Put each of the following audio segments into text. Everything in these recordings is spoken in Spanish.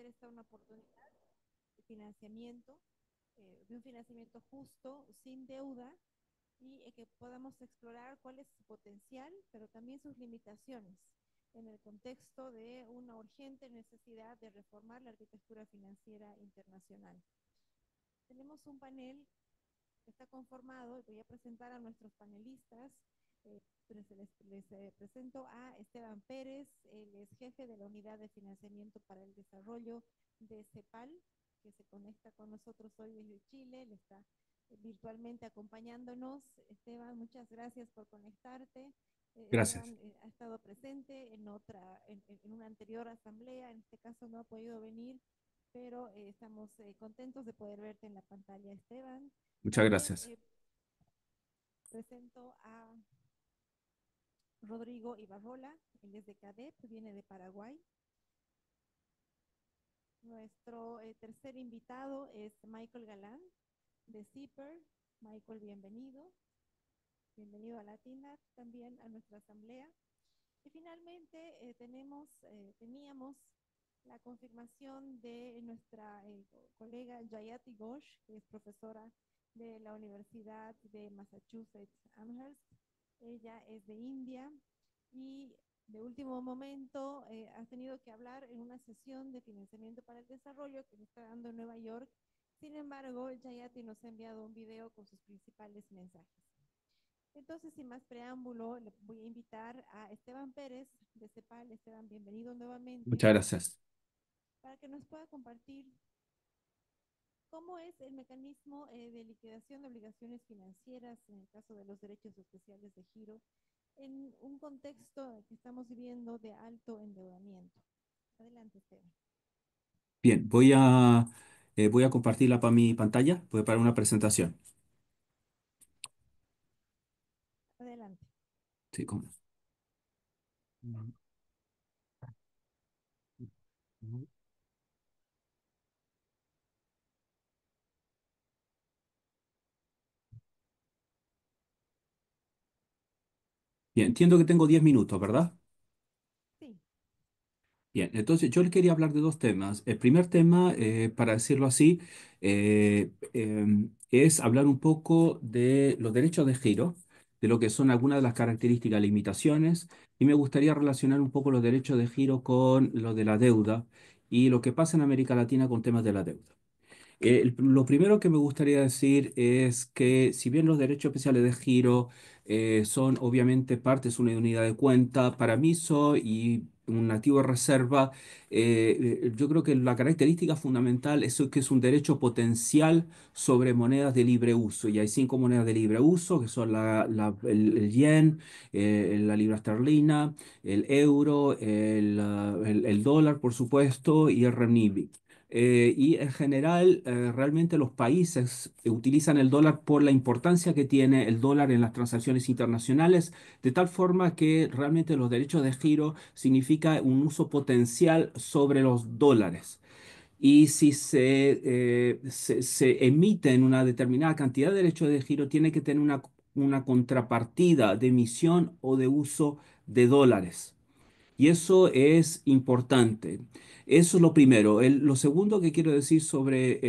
ofrecer esta una oportunidad de financiamiento, de un financiamiento justo, sin deuda, y que podamos explorar cuál es su potencial, pero también sus limitaciones en el contexto de una urgente necesidad de reformar la arquitectura financiera internacional. Tenemos un panel que está conformado, y voy a presentar a nuestros panelistas. Les presento a Esteban Pérez, él es jefe de la Unidad de Financiamiento para el Desarrollo de CEPAL, que se conecta con nosotros hoy desde Chile, él está virtualmente acompañándonos. Esteban, muchas gracias por conectarte. Gracias. Esteban ha estado presente en una anterior asamblea, en este caso no ha podido venir, pero estamos contentos de poder verte en la pantalla, Esteban. Muchas También gracias. presento a Rodrigo Ibarrola, él es de CADEP, viene de Paraguay. Nuestro tercer invitado es Michael Galán, de CIPER. Michael, bienvenido. Bienvenido a Latina, también a nuestra asamblea. Y finalmente teníamos la confirmación de nuestra colega Jayati Ghosh, que es profesora de la Universidad de Massachusetts Amherst. Ella es de India y de último momento ha tenido que hablar en una sesión de financiamiento para el desarrollo que se está dando en Nueva York. Sin embargo, Jayati nos ha enviado un video con sus principales mensajes. Entonces, sin más preámbulo, le voy a invitar a Esteban Pérez de CEPAL. Esteban, bienvenido nuevamente, Muchas gracias. para que nos pueda compartir cómo es el mecanismo de liquidación de obligaciones financieras en el caso de los derechos especiales de giro en un contexto que estamos viviendo de alto endeudamiento. Adelante, Esteban. Bien, voy a compartirla para mi pantalla, voy para una presentación. Adelante. Sí, Bien, entiendo que tengo 10 minutos, ¿verdad? Sí. Bien, entonces yo le quería hablar de dos temas. El primer tema, para decirlo así, es hablar un poco de los derechos de giro, de lo que son algunas de las características, limitaciones, y me gustaría relacionar un poco los derechos de giro con lo de la deuda y lo que pasa en América Latina con temas de la deuda. Lo primero que me gustaría decir es que si bien los derechos especiales de giro son obviamente partes de una unidad de cuenta, para MISO y un activo de reserva, yo creo que la característica fundamental es que es un derecho potencial sobre monedas de libre uso. Y hay cinco monedas de libre uso, que son el yen, la libra esterlina, el euro, el dólar, por supuesto, y el renminbi. Y en general, realmente los países utilizan el dólar por la importancia que tiene el dólar en las transacciones internacionales, de tal forma que realmente los derechos de giro significa un uso potencial sobre los dólares. Y si se emiten una determinada cantidad de derechos de giro, tiene que tener una contrapartida de emisión o de uso de dólares. Y eso es importante. Eso es lo primero. Lo segundo que quiero decir sobre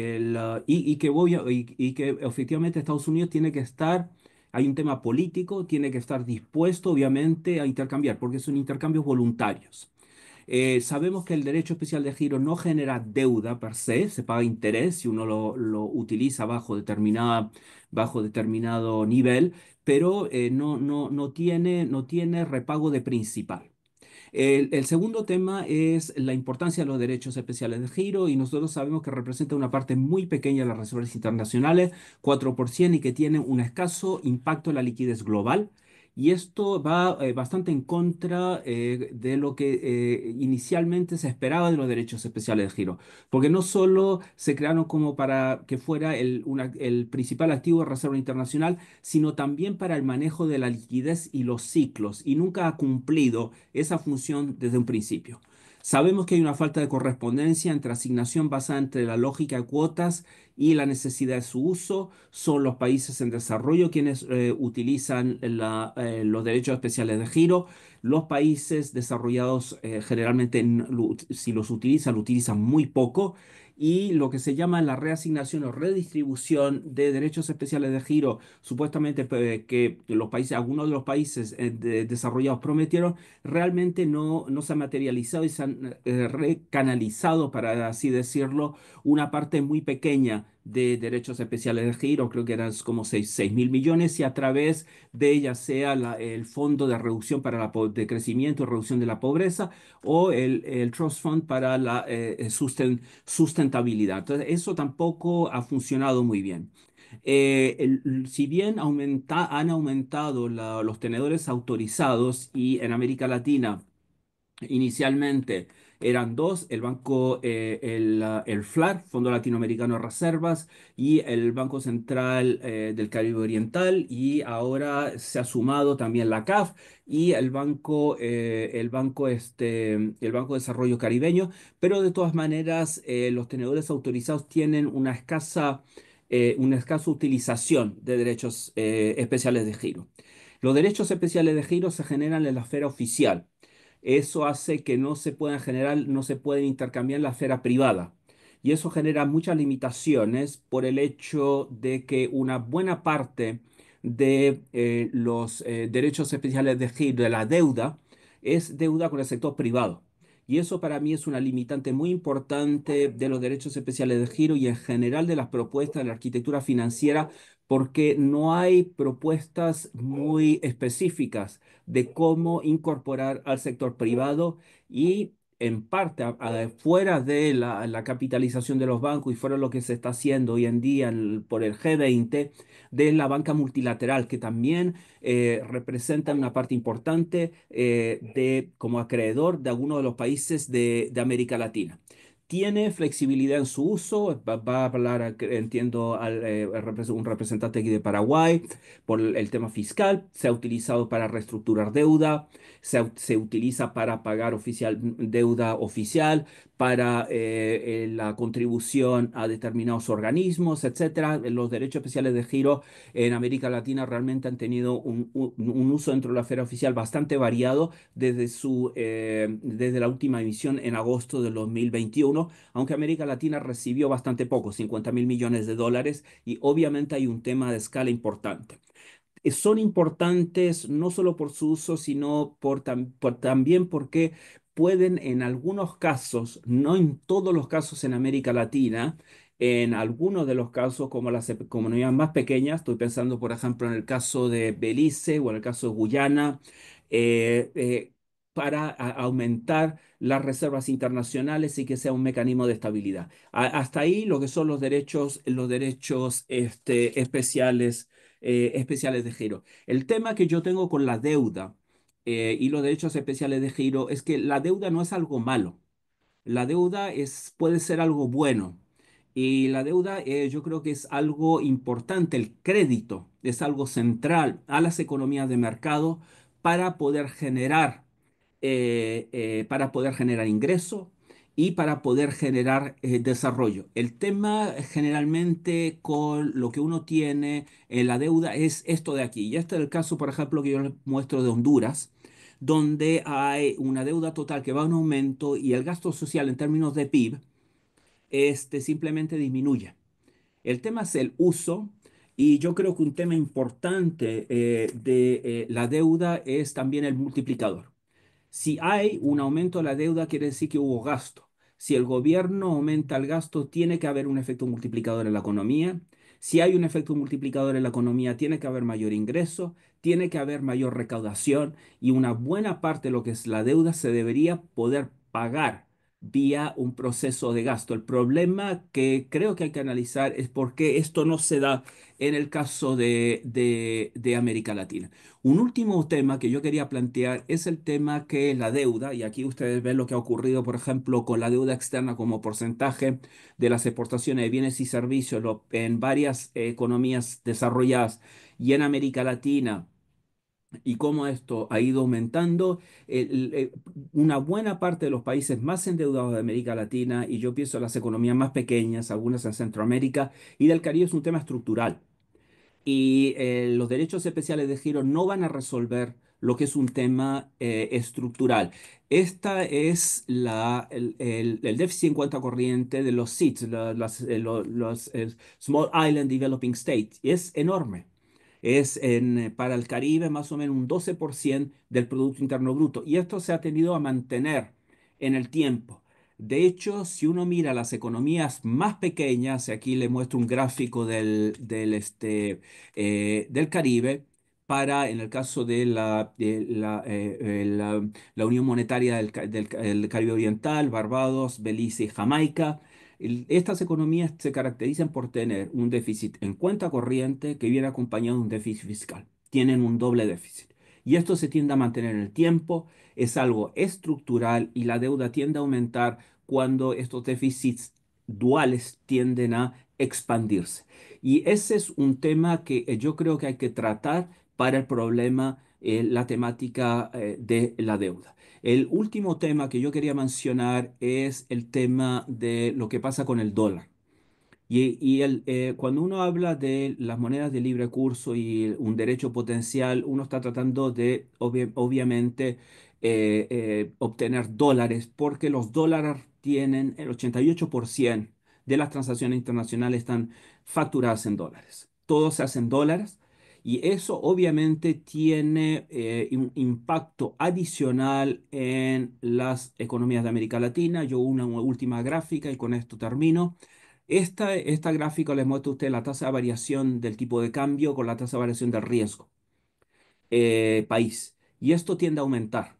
y que efectivamente Estados Unidos tiene que estar, hay un tema político, tiene que estar dispuesto, obviamente, a intercambiar, porque son intercambios voluntarios. Sabemos que el derecho especial de giro no genera deuda per se, se paga interés si uno lo utiliza bajo determinado nivel, pero no tiene repago de principal. El segundo tema es la importancia de los derechos especiales de giro y nosotros sabemos que representa una parte muy pequeña de las reservas internacionales, 4%, y que tiene un escaso impacto en la liquidez global. Y esto va bastante en contra de lo que inicialmente se esperaba de los derechos especiales de giro, porque no solo se crearon como para que fuera el principal activo de reserva internacional, sino también para el manejo de la liquidez y los ciclos, y nunca ha cumplido esa función desde un principio. Sabemos que hay una falta de correspondencia entre asignación basada entre la lógica de cuotas y la necesidad de su uso. Son los países en desarrollo quienes utilizan los derechos especiales de giro. Los países desarrollados generalmente si los utilizan, lo utilizan muy poco. Y lo que se llama la reasignación o redistribución de derechos especiales de giro, supuestamente que los países, algunos de los países desarrollados prometieron, realmente no se ha materializado y se han recanalizado, para así decirlo, una parte muy pequeña de derechos especiales de giro, creo que eran como 6.000 millones, y a través de ella sea el Fondo de Reducción para de Crecimiento y Reducción de la Pobreza o el Trust Fund para la sustentabilidad. Entonces, eso tampoco ha funcionado muy bien. Si bien han aumentado los tenedores autorizados y en América Latina inicialmente eran dos, el banco, el FLAR, Fondo Latinoamericano de Reservas, y el Banco Central del Caribe Oriental, y ahora se ha sumado también la CAF y el Banco de Desarrollo Caribeño, pero de todas maneras los tenedores autorizados tienen una escasa utilización de derechos especiales de giro. Los derechos especiales de giro se generan en la esfera oficial. Eso hace que no se puedan generar, no se pueden intercambiar en la esfera privada. Y eso genera muchas limitaciones por el hecho de que una buena parte de los derechos especiales de giro, de la deuda, es deuda con el sector privado. Y eso para mí es una limitante muy importante de los derechos especiales de giro y en general de las propuestas de la arquitectura financiera, porque no hay propuestas muy específicas de cómo incorporar al sector privado y en parte fuera de la capitalización de los bancos y fuera de lo que se está haciendo hoy en día por el G20, de la banca multilateral, que también representa una parte importante como acreedor de algunos de los países de América Latina. Tiene flexibilidad en su uso, va a hablar, entiendo, un representante aquí de Paraguay por el tema fiscal, se ha utilizado para reestructurar deuda, se utiliza para pagar deuda oficial, para la contribución a determinados organismos, etcétera. Los derechos especiales de giro en América Latina realmente han tenido un uso dentro de la esfera oficial bastante variado desde la última emisión en agosto del 2021, aunque América Latina recibió bastante poco, 50.000 millones de dólares, y obviamente hay un tema de escala importante. Son importantes no solo por su uso, sino también porque pueden en algunos casos, no en todos los casos en América Latina, en algunos de los casos, como las comunidades más pequeñas, estoy pensando por ejemplo en el caso de Belice o en el caso de Guyana, eh, eh, para aumentar las reservas internacionales y que sea un mecanismo de estabilidad. Hasta ahí lo que son los derechos especiales de giro. El tema que yo tengo con la deuda y los derechos especiales de giro es que la deuda no es algo malo. La deuda puede ser algo bueno. Y la deuda yo creo que es algo importante. El crédito es algo central a las economías de mercado para poder generar, ingreso y para poder generar desarrollo. El tema generalmente con lo que uno tiene en la deuda es esto de aquí. Y este es el caso, por ejemplo, que yo les muestro de Honduras, donde hay una deuda total que va en aumento y el gasto social en términos de PIB simplemente disminuye. El tema es el uso, y yo creo que un tema importante de la deuda es también el multiplicador. Si hay un aumento de la deuda, quiere decir que hubo gasto. Si el gobierno aumenta el gasto, tiene que haber un efecto multiplicador en la economía. Si hay un efecto multiplicador en la economía, tiene que haber mayor ingreso, tiene que haber mayor recaudación, y una buena parte de lo que es la deuda se debería poder pagar vía un proceso de gasto. El problema que creo que hay que analizar es por qué esto no se da en el caso de América Latina. Un último tema que yo quería plantear es el tema que es la deuda, y aquí ustedes ven lo que ha ocurrido, por ejemplo, con la deuda externa como porcentaje de las exportaciones de bienes y servicios en varias economías desarrolladas y en América Latina. y cómo esto ha ido aumentando. Una buena parte de los países más endeudados de América Latina, y yo pienso en las economías más pequeñas, algunas en Centroamérica y del Caribe, es un tema estructural. Y los derechos especiales de giro no van a resolver lo que es un tema estructural. Esta es el déficit en cuenta corriente de los SIDS, Small Island Developing States, y es enorme. Para el Caribe más o menos un 12% del Producto Interno Bruto. Y esto se ha tenido a mantener en el tiempo. De hecho, si uno mira las economías más pequeñas, y aquí le muestro un gráfico del Caribe, en el caso de la Unión Monetaria del Caribe Oriental, Barbados, Belice y Jamaica. Estas economías se caracterizan por tener un déficit en cuenta corriente que viene acompañado de un déficit fiscal. Tienen un doble déficit. Y esto se tiende a mantener en el tiempo, es algo estructural y la deuda tiende a aumentar cuando estos déficits duales tienden a expandirse. Y ese es un tema que yo creo que hay que tratar para el problema, la temática de la deuda. El último tema que yo quería mencionar es el tema de lo que pasa con el dólar. Cuando uno habla de las monedas de libre curso y un derecho potencial, uno está tratando de, obviamente, obtener dólares, porque los dólares tienen el 88% de las transacciones internacionales están facturadas en dólares. Todo se hace en dólares y eso obviamente tiene un impacto adicional en las economías de América Latina. Yo una última gráfica y con esto termino. Esta gráfica les muestra a usted la tasa de variación del tipo de cambio con la tasa de variación del riesgo país. Y esto tiende a aumentar.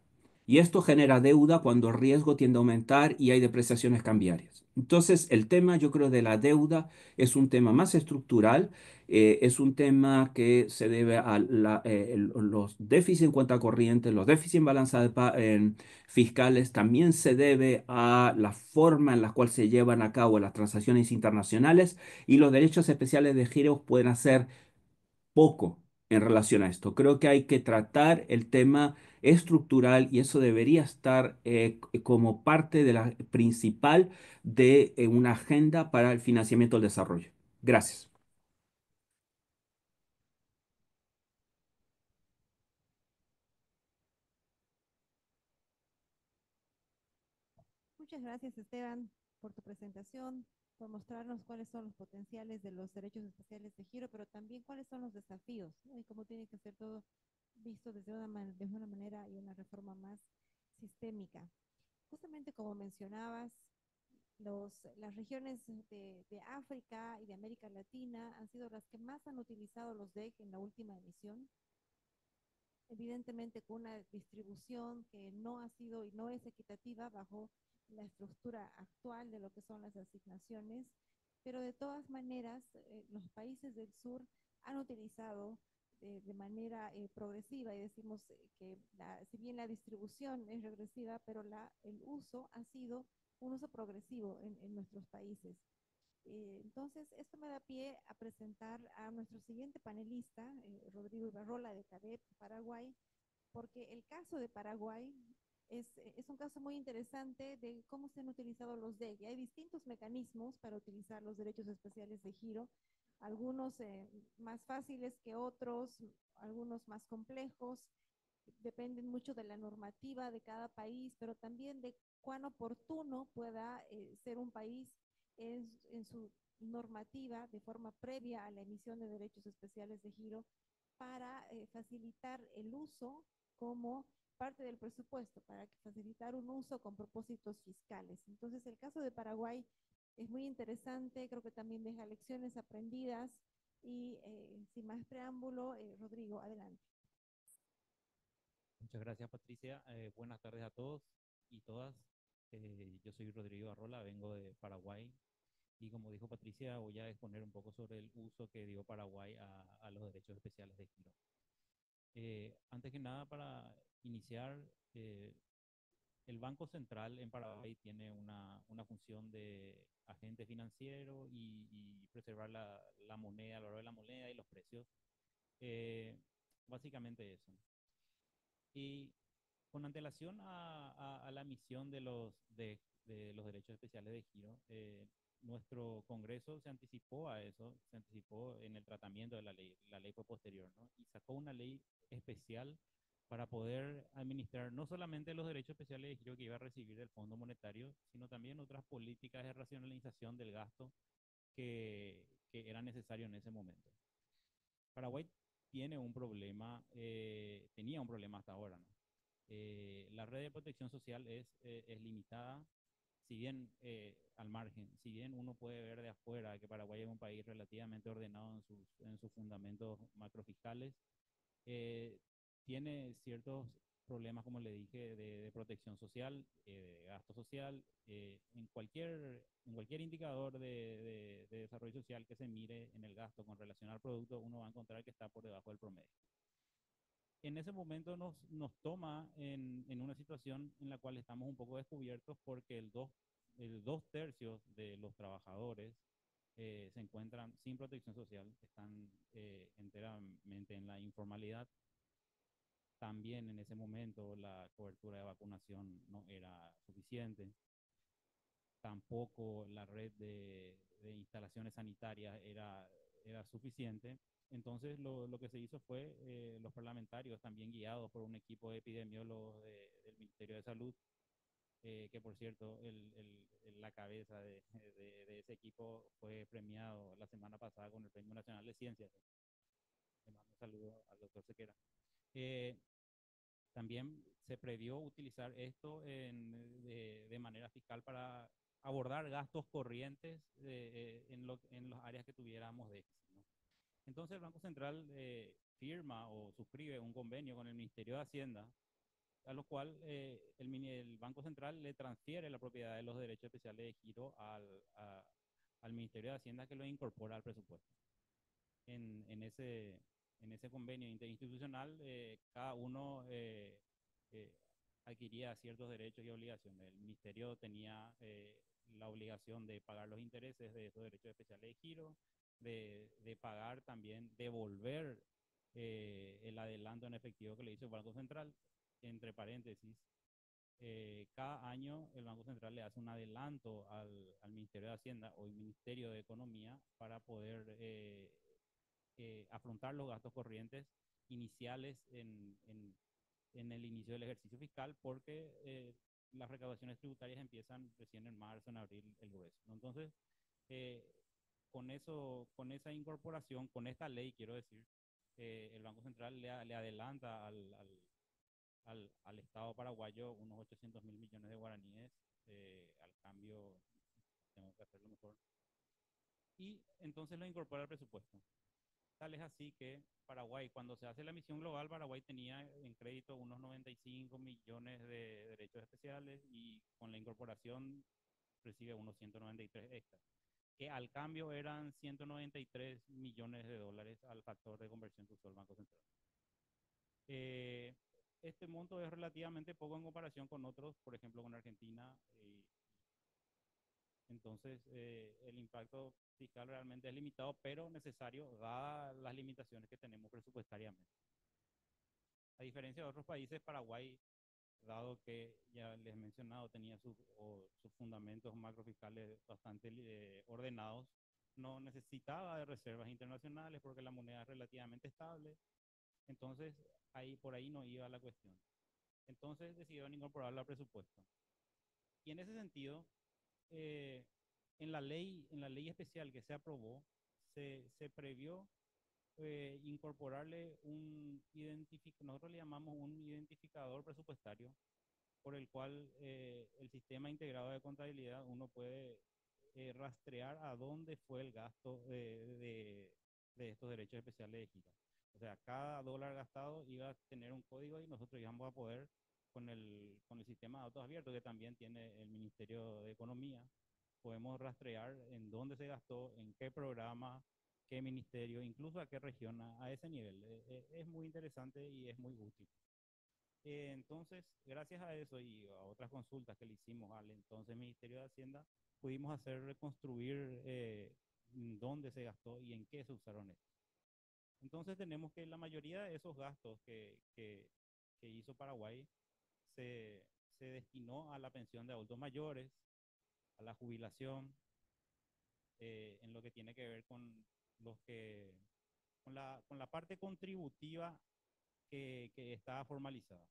Y esto genera deuda cuando el riesgo tiende a aumentar y hay depreciaciones cambiarias. Entonces, el tema, yo creo, de la deuda es un tema más estructural, es un tema que se debe a los déficits en cuenta corriente, los déficits en balanza fiscales, también se debe a la forma en la cual se llevan a cabo las transacciones internacionales y los derechos especiales de giro pueden hacer poco en relación a esto. Creo que hay que tratar el tema estructural y eso debería estar como parte de la principal de una agenda para el financiamiento del desarrollo. Gracias. Muchas gracias, Esteban, por tu presentación, por mostrarnos cuáles son los potenciales de los derechos especiales de giro, pero también cuáles son los desafíos, ¿no? Y cómo tiene que ser todo visto de una manera y una reforma más sistémica. Justamente como mencionabas, las regiones de África y de América Latina han sido las que más han utilizado los DEC en la última emisión, evidentemente con una distribución que no ha sido y no es equitativa bajo la estructura actual de lo que son las asignaciones, pero de todas maneras los países del sur han utilizado de manera progresiva y decimos que si bien la distribución es regresiva, pero el uso ha sido un uso progresivo en nuestros países. Entonces, esto me da pie a presentar a nuestro siguiente panelista, Rodrigo Ibarrola de CADEP, Paraguay, porque el caso de Paraguay es un caso muy interesante de cómo se han utilizado los DEC. Hay distintos mecanismos para utilizar los derechos especiales de giro, algunos más fáciles que otros, algunos más complejos, dependen mucho de la normativa de cada país, pero también de cuán oportuno pueda ser un país en su normativa de forma previa a la emisión de derechos especiales de giro para facilitar el uso como parte del presupuesto, para facilitar un uso con propósitos fiscales. Entonces, el caso de Paraguay es muy interesante, creo que también deja lecciones aprendidas y sin más preámbulo, Rodrigo, adelante. Muchas gracias, Patricia. Buenas tardes a todos y todas. Yo soy Rodrigo Arrola, vengo de Paraguay y como dijo Patricia, voy a exponer un poco sobre el uso que dio Paraguay a los derechos especiales de giro. Antes que nada, para iniciar, eh, el Banco Central en Paraguay tiene una función de agente financiero y preservar la moneda, el valor de la moneda y los precios. Eh, Básicamente eso. Y con antelación a la emisión de los derechos especiales de giro, nuestro Congreso se anticipó a eso, se anticipó en el tratamiento de la ley fue posterior, ¿no? Y sacó una ley especial para poder administrar no solamente los derechos especiales de giro que iba a recibir del Fondo Monetario, sino también otras políticas de racionalización del gasto que era necesario en ese momento. Paraguay tiene un problema, tenía un problema hasta ahora, ¿no? La red de protección social es limitada, si bien al margen, si bien uno puede ver de afuera que Paraguay es un país relativamente ordenado en sus fundamentos macrofiscales, eh, tiene ciertos problemas, como le dije, de protección social, de gasto social, en cualquier indicador de desarrollo social que se mire en el gasto con relación al producto, uno va a encontrar que está por debajo del promedio. En ese momento nos toma en una situación en la cual estamos un poco descubiertos porque el dos tercios de los trabajadores se encuentran sin protección social, están enteramente en la informalidad. También en ese momento la cobertura de vacunación no era suficiente. Tampoco la red de instalaciones sanitarias era suficiente. Entonces lo que se hizo fue los parlamentarios, también guiados por un equipo de epidemiólogos del Ministerio de Salud, que por cierto la cabeza de ese equipo fue premiado la semana pasada con el Premio Nacional de Ciencias. Le mando un saludo al doctor Sequera. Eh, También se previó utilizar esto de manera fiscal para abordar gastos corrientes en las áreas que tuviéramos déficit, ¿no? Entonces el Banco Central firma o suscribe un convenio con el Ministerio de Hacienda, a lo cual el Banco Central le transfiere la propiedad de los derechos especiales de giro al Ministerio de Hacienda, que lo incorpora al presupuesto. En ese convenio interinstitucional, cada uno eh, adquiría ciertos derechos y obligaciones. El ministerio tenía la obligación de pagar los intereses de esos derechos especiales de giro, de pagar también, devolver el adelanto en efectivo que le hizo el Banco Central. Entre paréntesis, cada año el Banco Central le hace un adelanto al Ministerio de Hacienda o el Ministerio de Economía para poder afrontar los gastos corrientes iniciales en el inicio del ejercicio fiscal, porque las recaudaciones tributarias empiezan recién en marzo, en abril, el grueso, ¿no? Entonces, eh, con esa incorporación, con esta ley, quiero decir, el Banco Central le adelanta al Estado paraguayo unos 800.000 millones de guaraníes, al cambio, tengo que hacerlo mejor, y entonces lo incorpora al presupuesto. Tal es así que Paraguay, cuando se hace la emisión global, Paraguay tenía en crédito unos 95 millones de derechos especiales y con la incorporación recibe unos 193 extras, que al cambio eran 193 millones de dólares al factor de conversión que usó el Banco Central. Eh, este monto es relativamente poco en comparación con otros, por ejemplo con Argentina. Entonces, el impacto fiscal realmente es limitado, pero necesario, dadas las limitaciones que tenemos presupuestariamente. A diferencia de otros países, Paraguay, dado que ya les he mencionado, tenía sus fundamentos macrofiscales bastante ordenados, no necesitaba de reservas internacionales porque la moneda es relativamente estable. Entonces, por ahí no iba la cuestión. Entonces decidieron incorporarla al presupuesto. Y en ese sentido, eh, en la ley especial que se aprobó, se previó incorporarle nosotros le llamamos un identificador presupuestario, por el cual el sistema integrado de contabilidad uno puede rastrear a dónde fue el gasto de estos derechos especiales de giro. O sea, cada dólar gastado iba a tener un código y nosotros íbamos a poder, con el sistema de datos abiertos que también tiene el Ministerio de Economía, podemos rastrear en dónde se gastó, en qué programa, qué ministerio, incluso a qué región, a ese nivel. Es muy interesante y es muy útil. Entonces, gracias a eso y a otras consultas que le hicimos al entonces Ministerio de Hacienda, pudimos hacer reconstruir dónde se gastó y en qué se usaron estos. Entonces tenemos que la mayoría de esos gastos que hizo Paraguay se, se destinó a la pensión de adultos mayores, a la jubilación, en lo que tiene que ver con los que con la parte contributiva que estaba formalizada.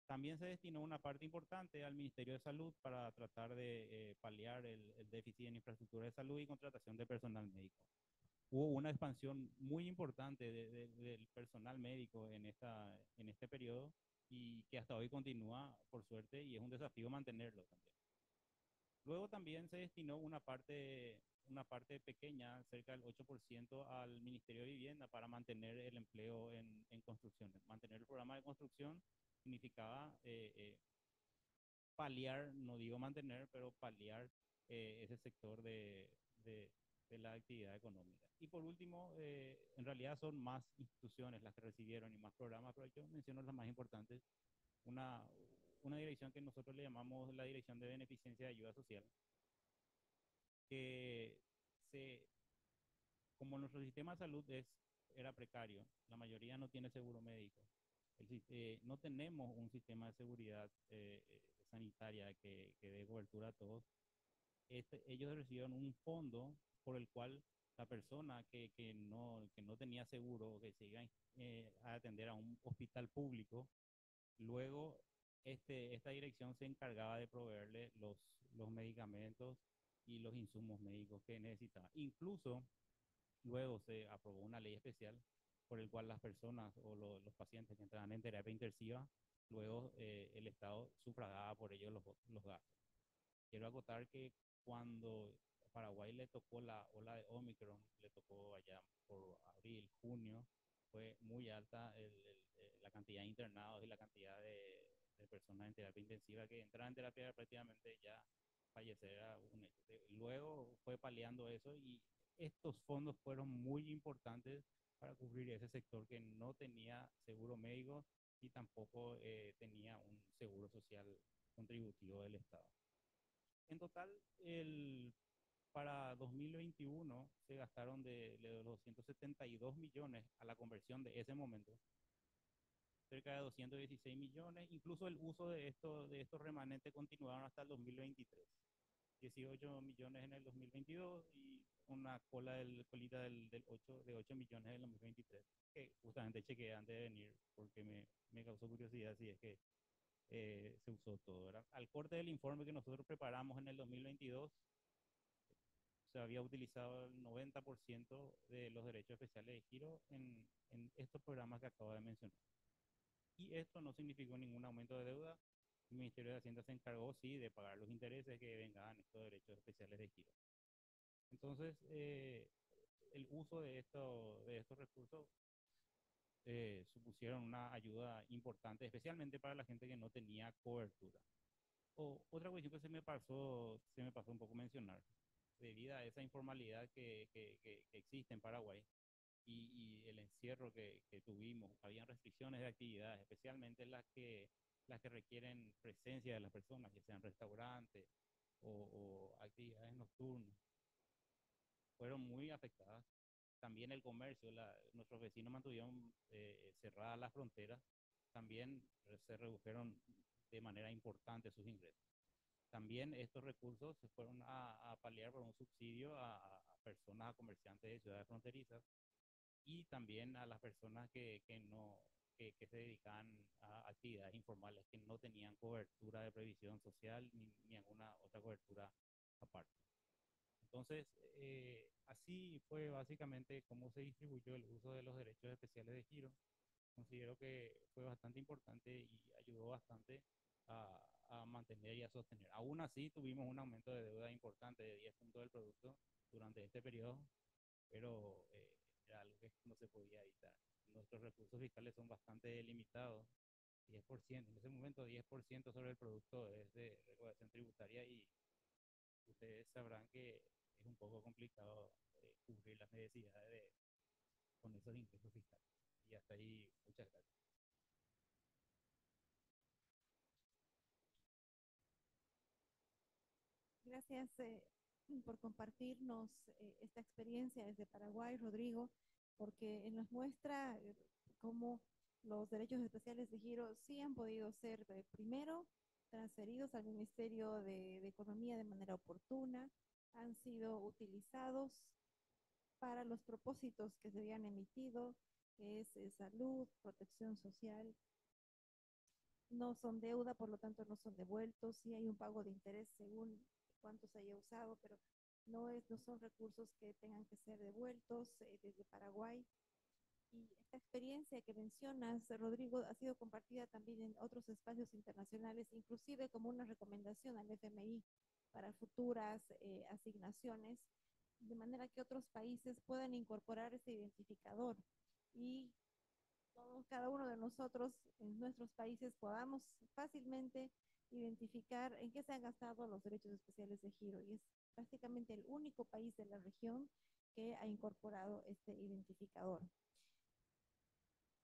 También se destinó una parte importante al Ministerio de Salud para tratar de paliar el déficit en infraestructura de salud y contratación de personal médico. Hubo una expansión muy importante del personal médico en este periodo y que hasta hoy continúa, por suerte, y es un desafío mantenerlo también. Luego también se destinó una parte pequeña, cerca del 8%, al Ministerio de Vivienda para mantener el empleo en construcciones. Mantener el programa de construcción significaba paliar, no digo mantener, pero paliar ese sector de la actividad económica. Y por último, en realidad son más instituciones las que recibieron y más programas, pero yo menciono las más importantes. Una, una dirección que nosotros le llamamos la Dirección de Beneficencia y Ayuda Social, que se, como nuestro sistema de salud era precario, la mayoría no tiene seguro médico, no tenemos un sistema de seguridad sanitaria que dé cobertura a todos. Ellos recibieron un fondo por el cual la persona que no tenía seguro o que se iba a atender a un hospital público, luego esta dirección se encargaba de proveerle los medicamentos y los insumos médicos que necesitaba. Incluso luego se aprobó una ley especial por el cual las personas o los pacientes que entraban en terapia intensiva, luego el Estado sufragaba por ellos los gastos. Quiero acotar que cuando a Paraguay le tocó la ola de Omicron, le tocó allá por abril, junio, fue muy alta la cantidad de internados y la cantidad de personas en terapia intensiva que entraban en terapia prácticamente ya fallecer era un hecho. Luego fue paliando eso y estos fondos fueron muy importantes para cubrir ese sector que no tenía seguro médico y tampoco tenía un seguro social contributivo del Estado. En total, para 2021 se gastaron de los 272 millones a la conversión de ese momento, cerca de 216 millones, incluso el uso de estos remanentes continuaron hasta el 2023. 18 millones en el 2022 y una colita de 8 millones en el 2023, que justamente chequeé antes de venir porque me causó curiosidad si es que se usó todo, ¿verdad? Al corte del informe que nosotros preparamos en el 2022, se había utilizado el 90% de los derechos especiales de giro en estos programas que acabo de mencionar. Y esto no significó ningún aumento de deuda. El Ministerio de Hacienda se encargó, sí, de pagar los intereses que vengan estos derechos especiales de giro. Entonces, el uso de estos recursos supusieron una ayuda importante, especialmente para la gente que no tenía cobertura. Otra cuestión que se me pasó un poco mencionar, debido a esa informalidad que existe en Paraguay y el encierro que tuvimos, habían restricciones de actividades, especialmente las que requieren presencia de las personas, ya sean restaurantes o actividades nocturnas, fueron muy afectadas. También el comercio, nuestros vecinos mantuvieron cerradas las fronteras, también se redujeron de manera importante sus ingresos. También estos recursos se fueron a paliar por un subsidio a personas, a comerciantes de ciudades fronterizas y también a las personas que se dedicaban a actividades informales que no tenían cobertura de previsión social ni alguna otra cobertura aparte. Entonces, así fue básicamente cómo se distribuyó el uso de los derechos especiales de giro. Considero que fue bastante importante y ayudó bastante a mantener y a sostener. Aún así, tuvimos un aumento de deuda importante de 10 puntos del producto durante este periodo, pero era algo que no se podía evitar. Nuestros recursos fiscales son bastante limitados, 10%, en ese momento 10% sobre el producto es de recaudación tributaria y ustedes sabrán que es un poco complicado cubrir las necesidades con esos ingresos fiscales. Y hasta ahí, muchas gracias. Gracias por compartirnos esta experiencia desde Paraguay, Rodrigo, porque nos muestra cómo los derechos especiales de giro sí han podido ser primero transferidos al Ministerio de Economía de manera oportuna, han sido utilizados para los propósitos que se habían emitido, que es salud, protección social. No son deuda, por lo tanto no son devueltos. Sí hay un pago de interés según cuánto se haya usado, pero no son recursos que tengan que ser devueltos desde Paraguay. Y esta experiencia que mencionas, Rodrigo, ha sido compartida también en otros espacios internacionales, inclusive como una recomendación al FMI para futuras asignaciones, de manera que otros países puedan incorporar este identificador y cada uno de nosotros en nuestros países podamos fácilmente identificar en qué se han gastado los derechos especiales de giro. Y es prácticamente el único país de la región que ha incorporado este identificador.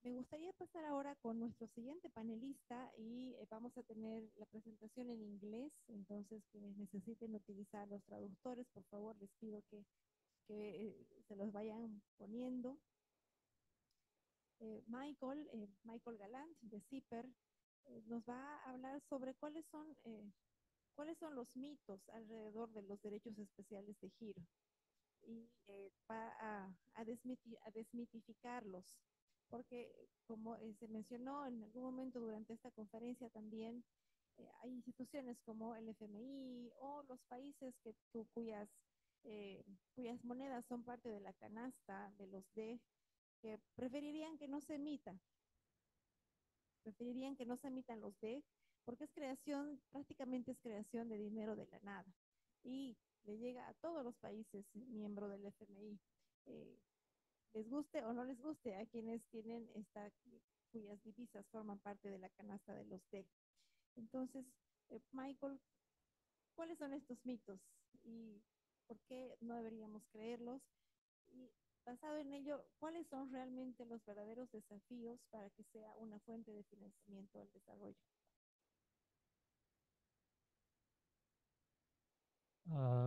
Me gustaría pasar ahora con nuestro siguiente panelista y vamos a tener la presentación en inglés, entonces quienes necesiten utilizar los traductores, por favor, les pido que se los vayan poniendo. Michael Galant de CIPER nos va a hablar sobre cuáles son los mitos alrededor de los derechos especiales de giro y va a desmitificarlos, porque como se mencionó en algún momento durante esta conferencia también, hay instituciones como el FMI o los países cuyas monedas son parte de la canasta de los D, que preferirían que no se emitan los D, porque prácticamente es creación de dinero de la nada y le llega a todos los países miembros del FMI, les guste o no les guste a quienes tienen cuyas divisas forman parte de la canasta de los D. Entonces, Michael, ¿cuáles son estos mitos y por qué no deberíamos creerlos? Y basado en ello, ¿cuáles son realmente los verdaderos desafíos para que sea una fuente de financiamiento al desarrollo?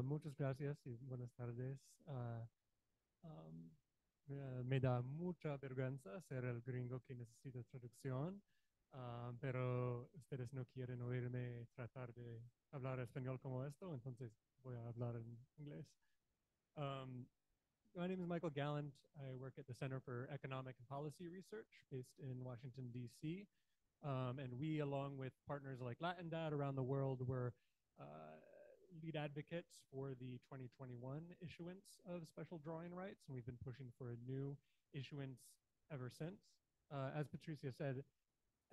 Muchas gracias y buenas tardes. Me da mucha vergüenza ser el gringo que necesita traducción, pero ustedes no quieren oírme tratar de hablar español como esto, entonces voy a hablar en inglés. My name is Michael Gallant. I work at the Center for Economic and Policy Research based in Washington, D.C. And we, along with partners like LatinDad around the world, were lead advocates for the 2021 issuance of special drawing rights, and we've been pushing for a new issuance ever since. As Patricia said,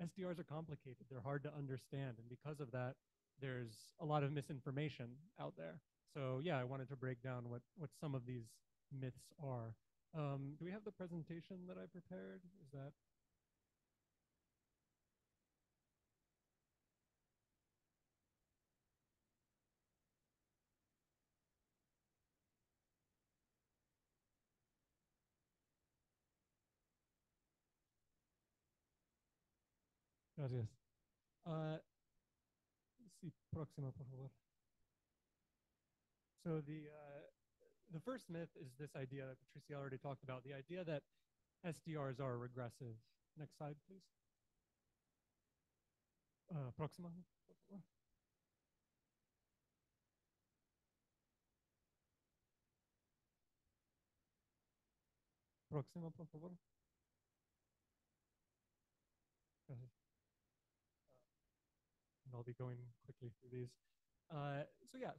SDRs are complicated. They're hard to understand, and because of that, there's a lot of misinformation out there. So yeah, I wanted to break down what some of these myths are. Do we have the presentation that I prepared? Is that? Gracias. Sí, próxima, por favor. So the first myth is this idea that Patricia already talked about, the idea that SDRs are regressive. Next slide, please. Próxima, por favor. Próxima, por favor. Gracias. And I'll be going quickly through these.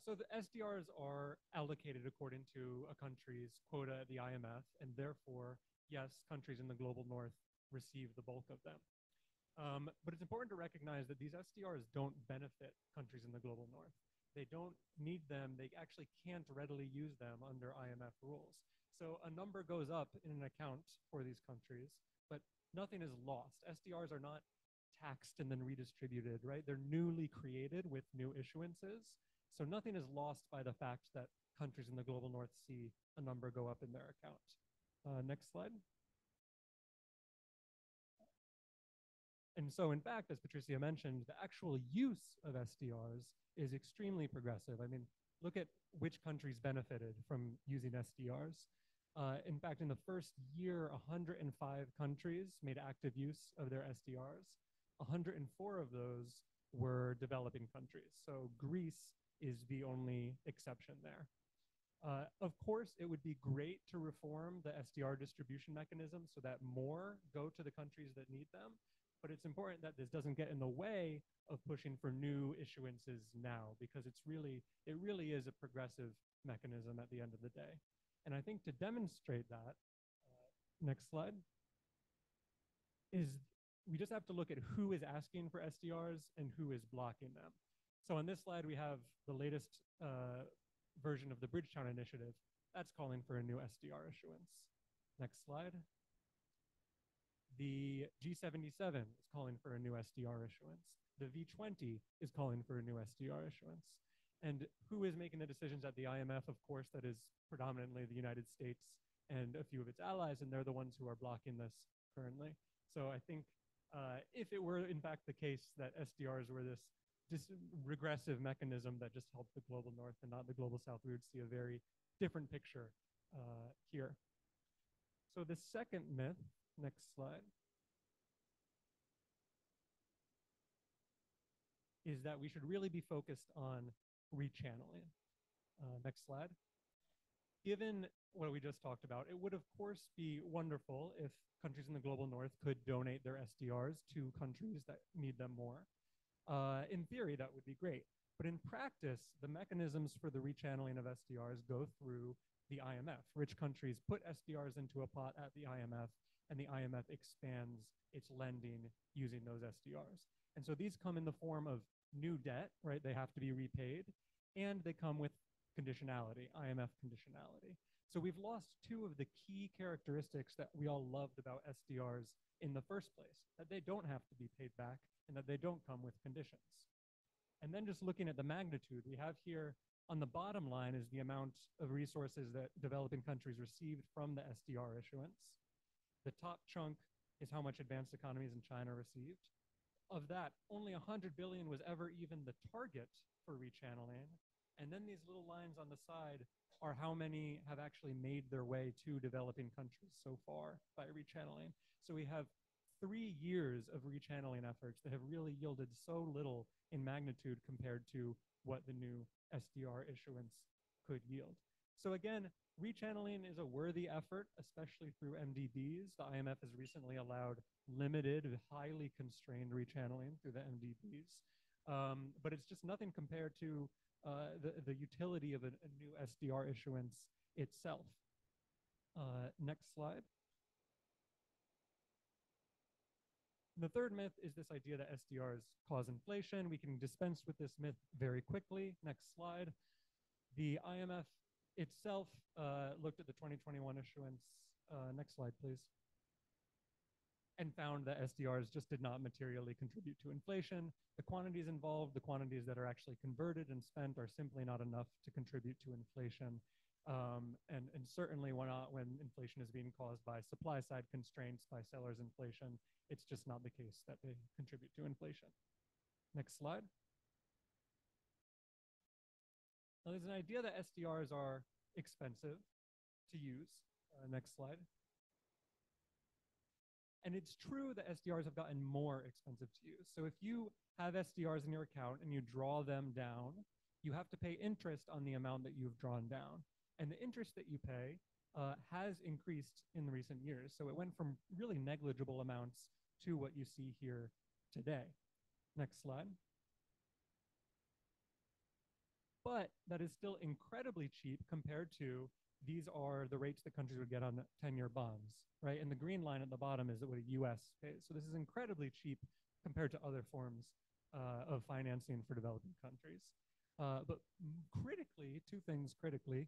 So the SDRs are allocated according to a country's quota at the IMF, and therefore, yes, countries in the global north receive the bulk of them. But it's important to recognize that these SDRs don't benefit countries in the global north. They don't need them. They actually can't readily use them under IMF rules. So a number goes up in an account for these countries, but nothing is lost. SDRs are not taxed and then redistributed, right? They're newly created with new issuances. So nothing is lost by the fact that countries in the global north see a number go up in their account. Next slide. And so in fact, as Patricia mentioned, the actual use of SDRs is extremely progressive. I mean, look at which countries benefited from using SDRs. In fact, in the first year, 105 countries made active use of their SDRs. 104 of those were developing countries. So Greece is the only exception there. Of course, it would be great to reform the SDR distribution mechanism so that more go to the countries that need them, but it's important that this doesn't get in the way of pushing for new issuances now, because it really is a progressive mechanism at the end of the day. And I think to demonstrate that, next slide, is we just have to look at who is asking for SDRs and who is blocking them. So on this slide, we have the latest version of the Bridgetown Initiative. That's calling for a new SDR issuance. Next slide. The G77 is calling for a new SDR issuance. The V20 is calling for a new SDR issuance. And who is making the decisions at the IMF? Of course, that is predominantly the United States and a few of its allies, and they're the ones who are blocking this currently. So I think if it were in fact the case that SDRs were this regressive mechanism that just helped the global north and not the global south, we would see a very different picture here. So the second myth, next slide, is that we should really be focused on rechanneling. Next slide. Given what we just talked about, it would of course be wonderful if countries in the global north could donate their SDRs to countries that need them more. In theory, that would be great. But in practice, the mechanisms for the rechanneling of SDRs go through the IMF. Rich countries put SDRs into a pot at the IMF, and the IMF expands its lending using those SDRs. And so these come in the form of new debt, right? They have to be repaid, and they come with conditionality, IMF conditionality. So we've lost two of the key characteristics that we all loved about SDRs in the first place, that they don't have to be paid back and that they don't come with conditions. And then just looking at the magnitude, we have here on the bottom line is the amount of resources that developing countries received from the SDR issuance. The top chunk is how much advanced economies in China received. Of that, only 100 billion was ever even the target for rechanneling. And then these little lines on the side are how many have actually made their way to developing countries so far by rechanneling. So we have 3 years of rechanneling efforts that have really yielded so little in magnitude compared to what the new SDR issuance could yield. So again, rechanneling is a worthy effort, especially through MDBs. The IMF has recently allowed limited, highly constrained rechanneling through the MDBs. But it's just nothing compared to the utility of a new SDR issuance itself. Next slide. The third myth is this idea that SDRs cause inflation. We can dispense with this myth very quickly. Next slide. The IMF itself looked at the 2021 issuance. Next slide, please. And found that SDRs just did not materially contribute to inflation. The quantities involved, the quantities that are actually converted and spent are simply not enough to contribute to inflation. And certainly when inflation is being caused by supply side constraints, by sellers' inflation, it's just not the case that they contribute to inflation. Next slide. Now there's an idea that SDRs are expensive to use. Next slide. And it's true that SDRs have gotten more expensive to use. So if you have SDRs in your account and you draw them down, you have to pay interest on the amount that you've drawn down. And the interest that you pay has increased in recent years. So it went from really negligible amounts to what you see here today. Next slide. But that is still incredibly cheap compared to these are the rates that countries would get on 10-year bonds, right? And the green line at the bottom is what a US pays. So this is incredibly cheap compared to other forms of financing for developing countries. But critically, two things critically.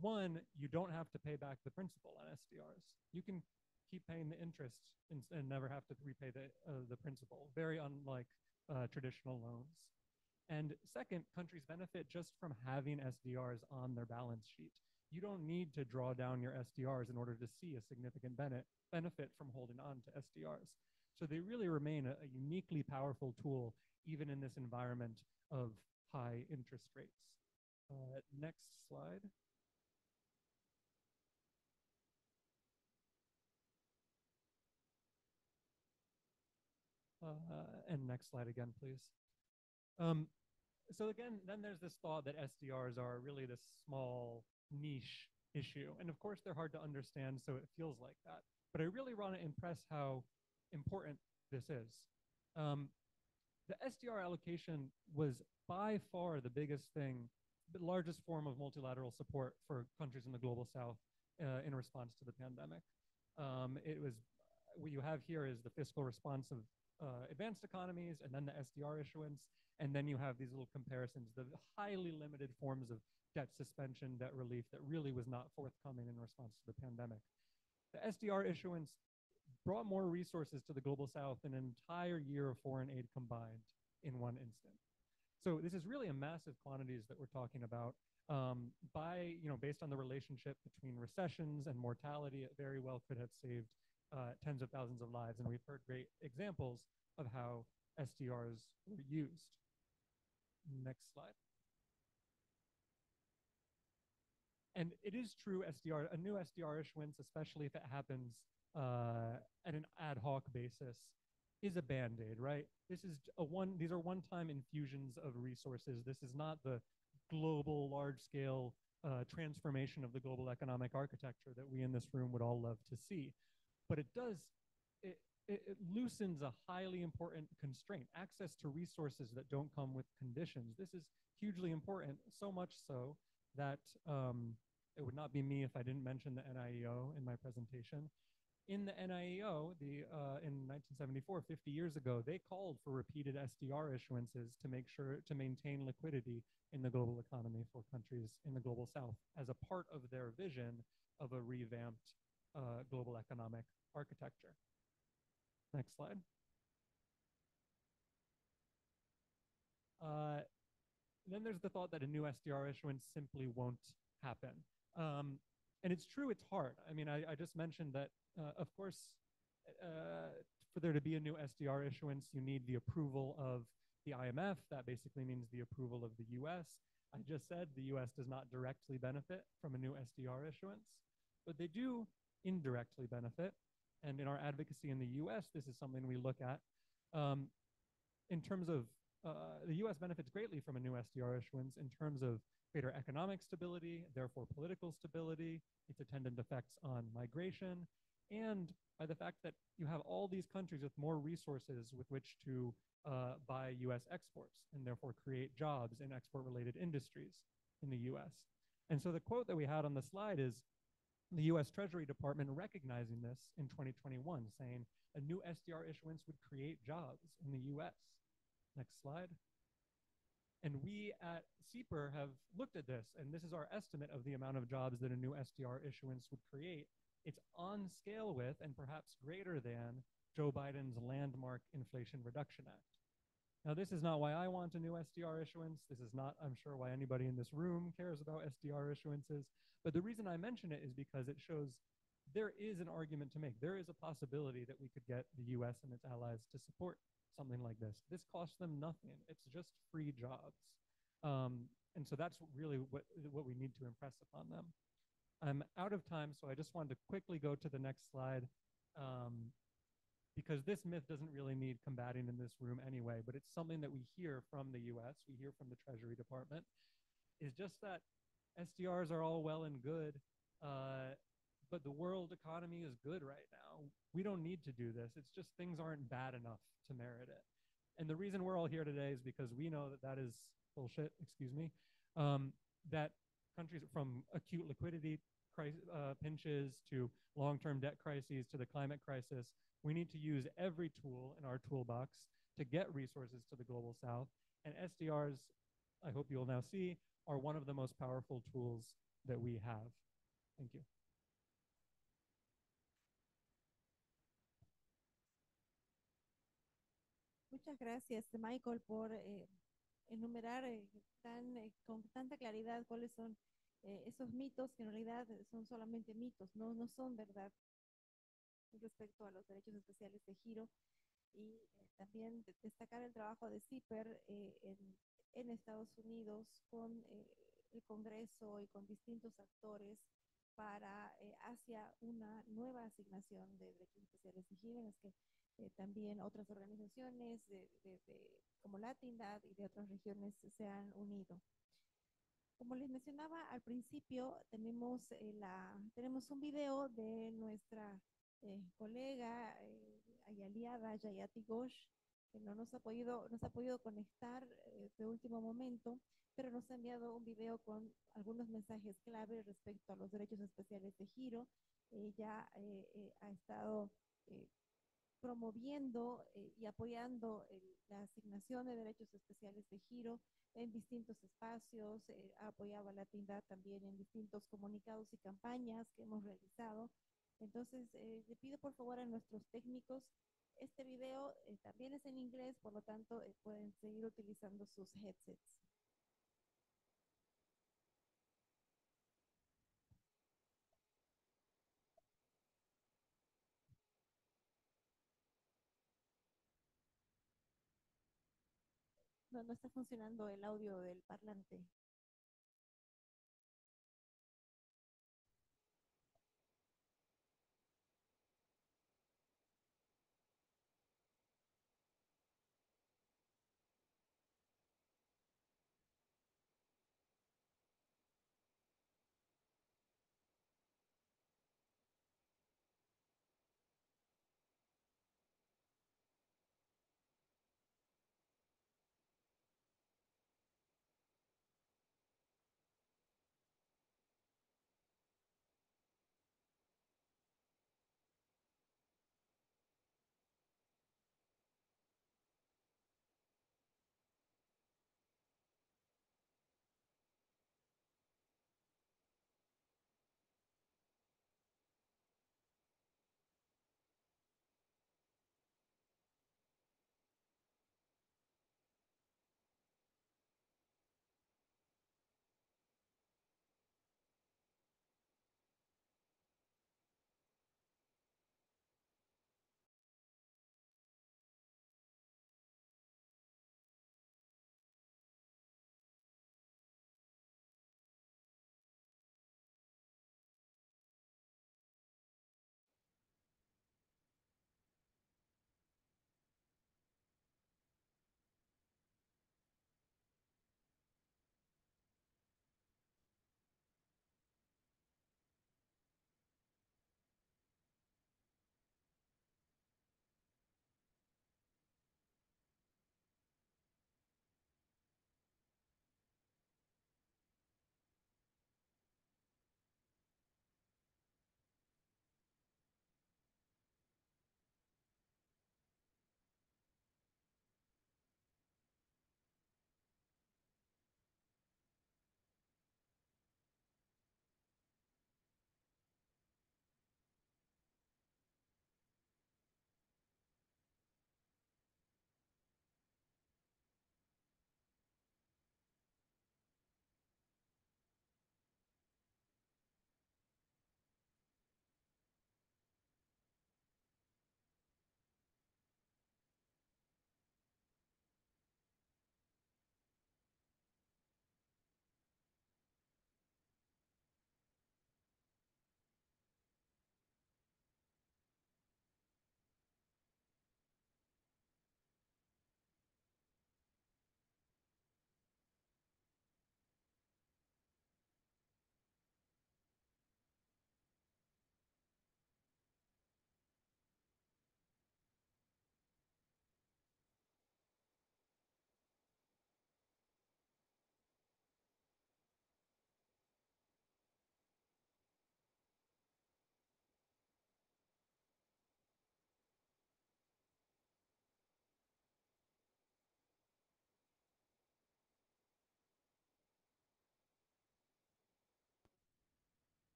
One, you don't have to pay back the principal on SDRs. You can keep paying the interest and never have to repay the principal, very unlike traditional loans. And second, countries benefit just from having SDRs on their balance sheet. You don't need to draw down your SDRs in order to see a significant benefit from holding on to SDRs. So they really remain a uniquely powerful tool, even in this environment of high interest rates. Next slide. And next slide again, please. So again, then there's this thought that SDRs are really this small niche issue. And of course, they're hard to understand, so it feels like that. But I really want to impress how important this is. The SDR allocation was by far the biggest thing, the largest form of multilateral support for countries in the global south in response to the pandemic. It was, what you have here is the fiscal response of advanced economies, and then the SDR issuance, and then you have these little comparisons, the highly limited forms of debt suspension, debt relief that really was not forthcoming in response to the pandemic. The SDR issuance brought more resources to the global south than an entire year of foreign aid combined in one instant. So this is really a massive quantities that we're talking about. Based on the relationship between recessions and mortality, it very well could have saved tens of thousands of lives. And we've heard great examples of how SDRs were used. Next slide. And it is true, a new SDR issuance, especially if it happens at an ad hoc basis, is a band-aid, right? These are one-time infusions of resources. This is not the global, large-scale transformation of the global economic architecture that we in this room would all love to see. But it loosens a highly important constraint, access to resources that don't come with conditions. This is hugely important, so much so that it would not be me if I didn't mention the NIEO in my presentation. In the NIEO, in 1974, 50 years ago, they called for repeated SDR issuances to maintain liquidity in the global economy for countries in the global south as a part of their vision of a revamped global economic architecture. Next slide. Then there's the thought that a new SDR issuance simply won't happen. And it's true, it's hard. I mean, I just mentioned that, of course, for there to be a new SDR issuance, you need the approval of the IMF. That basically means the approval of the US. I just said the US does not directly benefit from a new SDR issuance, but they do indirectly benefit. And in our advocacy in the US, this is something we look at. In terms of, the US benefits greatly from a new SDR issuance in terms of greater economic stability, therefore political stability, its attendant effects on migration, and by the fact that you have all these countries with more resources with which to buy US exports and therefore create jobs in export-related industries in the US. And so the quote that we had on the slide is the US Treasury Department recognizing this in 2021, saying a new SDR issuance would create jobs in the US. Next slide. And we at CEPR have looked at this, and this is our estimate of the amount of jobs that a new SDR issuance would create. It's on scale with and perhaps greater than Joe Biden's landmark Inflation Reduction Act. Now, this is not why I want a new SDR issuance. This is not, I'm sure, why anybody in this room cares about SDR issuances. But the reason I mention it is because it shows there is an argument to make. There is a possibility that we could get the US and its allies to support something like this. This costs them nothing. It's just free jobs. And so that's really what we need to impress upon them. I'm out of time, so I just wanted to quickly go to the next slide, because this myth doesn't really need combating in this room anyway, but it's something that we hear from the US, we hear from the Treasury Department, is just that SDRs are all well and good, but the world economy is good right now. We don't need to do this. It's just things aren't bad enough to merit it. And the reason we're all here today is because we know that that is bullshit, excuse me, that countries from acute liquidity pinches to long-term debt crises to the climate crisis, we need to use every tool in our toolbox to get resources to the global south. And SDRs, I hope you'll now see, are one of the most powerful tools that we have. Thank you. Muchas gracias, Michael, por enumerar con tanta claridad cuáles son esos mitos que en realidad son solamente mitos, no son verdad respecto a los derechos especiales de giro, y también destacar el trabajo de CEPR en Estados Unidos con el Congreso y con distintos actores hacia una nueva asignación de derechos especiales de giro, en las que también otras organizaciones como Latindad y de otras regiones se han unido. Como les mencionaba al principio, tenemos un video de nuestra colega y aliada Yayati Ghosh, que no nos ha podido conectar de último momento, pero nos ha enviado un video con algunos mensajes clave respecto a los derechos especiales de Giro. Ella ha estado eh, promoviendo y apoyando la asignación de derechos especiales de Giro en distintos espacios, ha apoyado a Latindad también en distintos comunicados y campañas que hemos realizado. Entonces, le pido por favor a nuestros técnicos, este video también es en inglés, por lo tanto, pueden seguir utilizando sus headsets. No, no está funcionando el audio del parlante.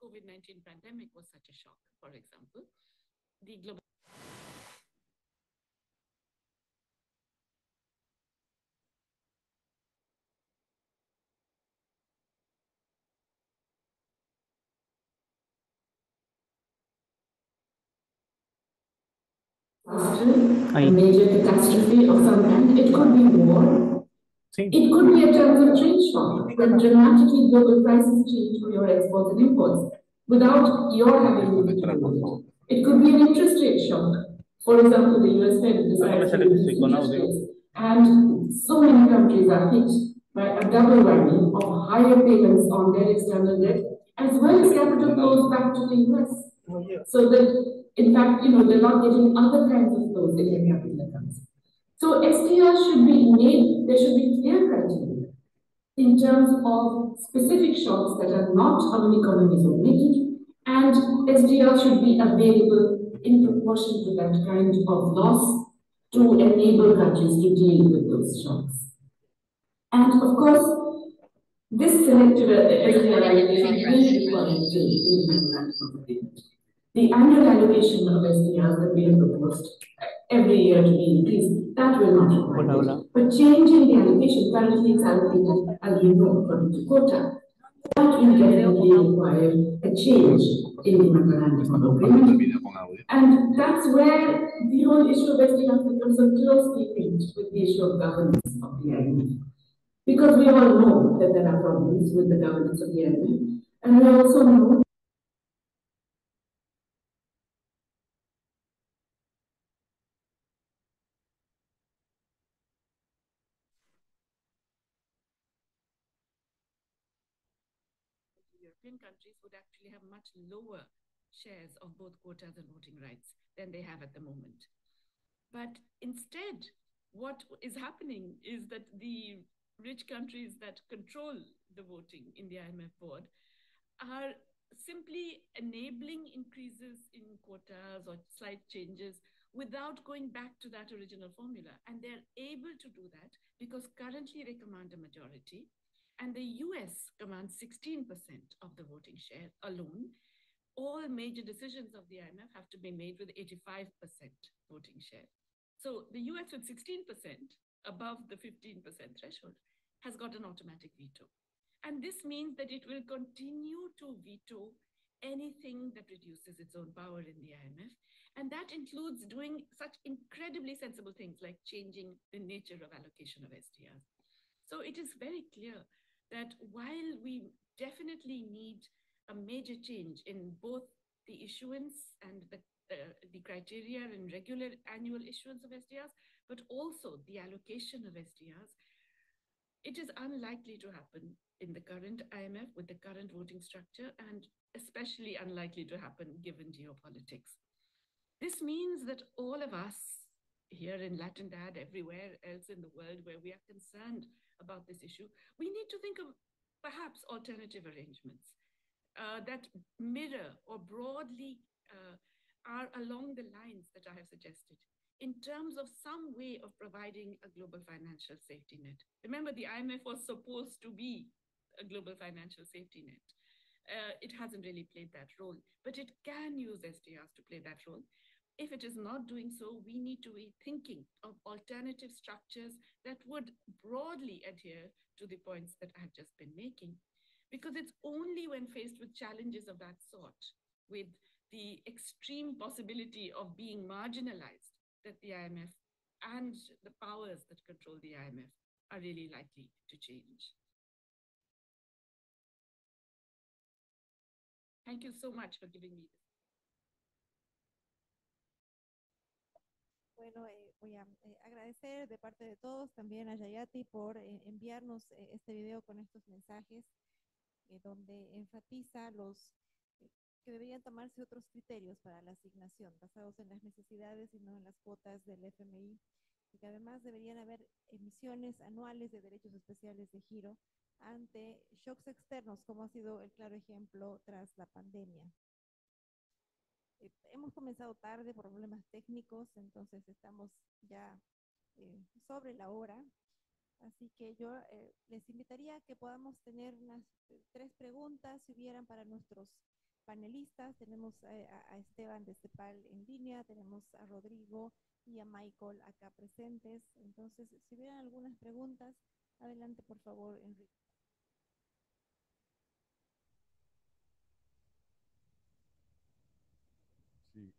COVID-19 pandemic was such a shock, for example. The global a major catastrophe of some kind. It could be war. It could be a terms of trade shock when dramatically global prices change for your exports and imports without your having anything to do with it. It could be an interest rate shock. For example, the US Fed decides to reduce interest rates, and so many countries are hit by a double whammy of higher payments on their external debt as well as capital flows back to the US. So that, in fact, they're not getting other kinds of flows in their capital accounts. So SDR should be made, there should be clear criteria in terms of specific shocks that are not how economies are making, and SDR should be available in proportion to that kind of loss to enable countries to deal with those shocks. And of course, this selective SDR allocation will require change in the international agreement. The annual allocation of SDRs that we have proposed every year to be increased, that will not require it. But changing the allocation, currently it's allocated, as we know, according to quota, that will definitely require a change in the memorandum of agreement. And that's where the whole issue of SDRs becomes so closely linked with the issue of governance of the IMF. Because we all know that there are problems with the governance of the IMF, and we also know European countries would actually have much lower shares of both quotas and voting rights than they have at the moment. But instead, what is happening is that the rich countries that control the voting in the IMF board are simply enabling increases in quotas or slight changes without going back to that original formula. And they're able to do that because currently they command a majority, and the US commands 16% of the voting share alone. All major decisions of the IMF have to be made with 85% voting share. So the US with 16% above the 15% threshold has got an automatic veto. And this means that it will continue to veto anything that reduces its own power in the IMF. And that includes doing such incredibly sensible things like changing the nature of allocation of SDRs. So it is very clear that while we definitely need a major change in both the issuance and the criteria and regular annual issuance of SDRs, but also the allocation of SDRs, it is unlikely to happen in the current IMF with the current voting structure, and especially unlikely to happen given geopolitics. This means that all of us here in LatinDad, everywhere else in the world where we are concerned about this issue, we need to think of perhaps alternative arrangements that mirror or broadly are along the lines that I have suggested in terms of some way of providing a global financial safety net. Remember, the IMF was supposed to be a global financial safety net. It hasn't really played that role, but it can use SDRs to play that role. If it is not doing so, we need to be thinking of alternative structures that would broadly adhere to the points that I've just been making. Because it's only when faced with challenges of that sort, with the extreme possibility of being marginalized, that the IMF and the powers that control the IMF are really likely to change. Thank you so much for giving me this. Bueno, voy a agradecer de parte de todos también a Jayati por enviarnos este video con estos mensajes donde enfatiza que deberían tomarse otros criterios para la asignación basados en las necesidades y no en las cuotas del FMI, y que además deberían haber emisiones anuales de derechos especiales de giro ante shocks externos, como ha sido el claro ejemplo tras la pandemia. Hemos comenzado tarde por problemas técnicos, entonces estamos ya sobre la hora. Así que yo les invitaría a que podamos tener unas 3 preguntas, si hubieran, para nuestros panelistas. Tenemos a Esteban de CEPAL en línea, tenemos a Rodrigo y a Michael acá presentes. Entonces, si hubieran algunas preguntas, adelante por favor, Enrique. Sí,